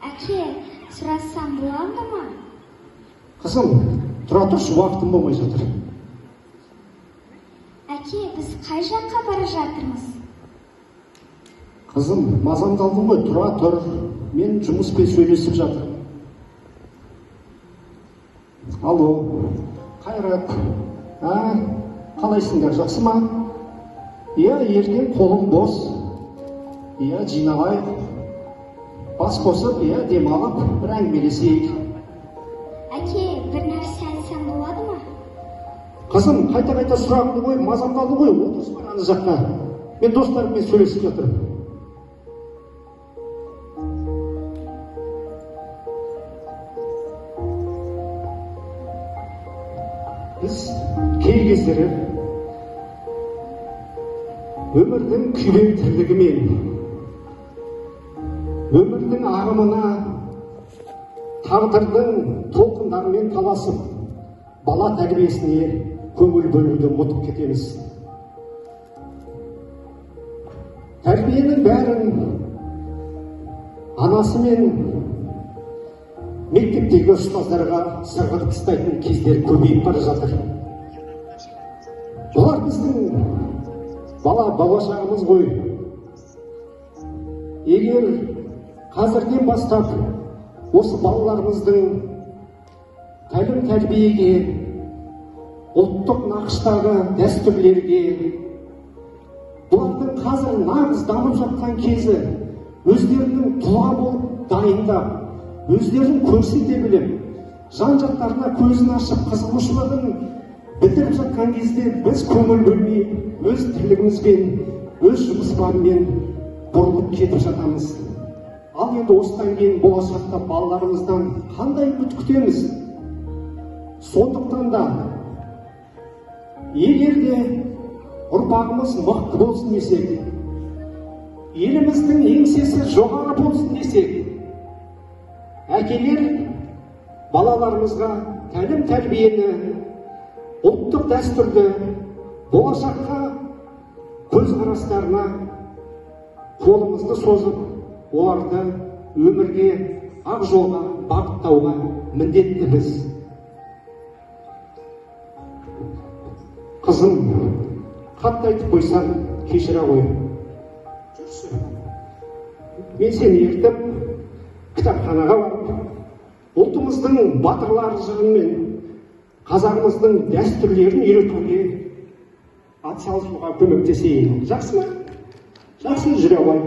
Әке, сұрасам болады ма? Қызым, тұра тұршы, уақытым болмай жатыр. Әке, біз қай жаққа бара жатырмыз? Қызым, мазамды алдың ғой, тұра тұр. Мен жұмыспен сөйлесіп жатырмын. Алло, Қайрат. Қалайсыңдар, жақсы ма? Иә, ертең қолым бос. Иә, жиналайық. Бас қосып, иә, демалып, бір әңгімелесейік. Әке, бір нәрсе айтсам болады ма? Қызым, қайта сұрағымды қой, мазамды алды ғой, отырыс бар ана жаққа. Мен достарыммен сөйлесіп жатырмын. Біз кей кездері өмірдің күйбең тірлігімен, өмірдің ағымына, тағдырдың толқындарымен таласып, бала тәрбиесіне көңіл бөлуді ұмытып кетеміз. Тәрбиенің бәрін анасы мен мектептегі ұстаздарға сырғытып тастайтын кездер көбейіп бара жатыр. Бұлар біздің бала-шағамыз ғой. Егер қазірден бастап осы балаларымыздың тәлім-тәрбиеге, ұлттық нақыштағы дәстүрлерге, бұлардың қазір нағыз дамып жатқан кезі, өздерінің тұлға болып дайындап, өздерін көрсете біліп, жан-жақтарына көзін ашып, қызығушылығын бітіріп жатқан кезде біз көңіл бөлмей, өз тірлігімізбен, өз жұмысымызбен бұрылып кетіп жатамыз. Ал енді осыдан кейін болашақта балаларымыздан қандай үміт күтеміз? Сондықтан да егер де ұрпағымыз мықты болсын десек, еліміздің еңсесі жоғары болсын десек, әкелер балаларымызға тәлім-тәрбиені, ұлттық дәстүрді, болашаққа көзқарастарына қолымызды созып, оларды өмірге, ақ жолға бағыттауға міндеттіміз. Қызым, қатты айтып қойсам, кешіре ғой. Жүрсі. Мен сені ертіп, кітапханаға барып, ұлтымыздың батырлары жырымен қазағымыздың дәстүрлерін үйретуге атсалысуға көмектесейін. Жақсы ма? Жақсы, жүре ғой.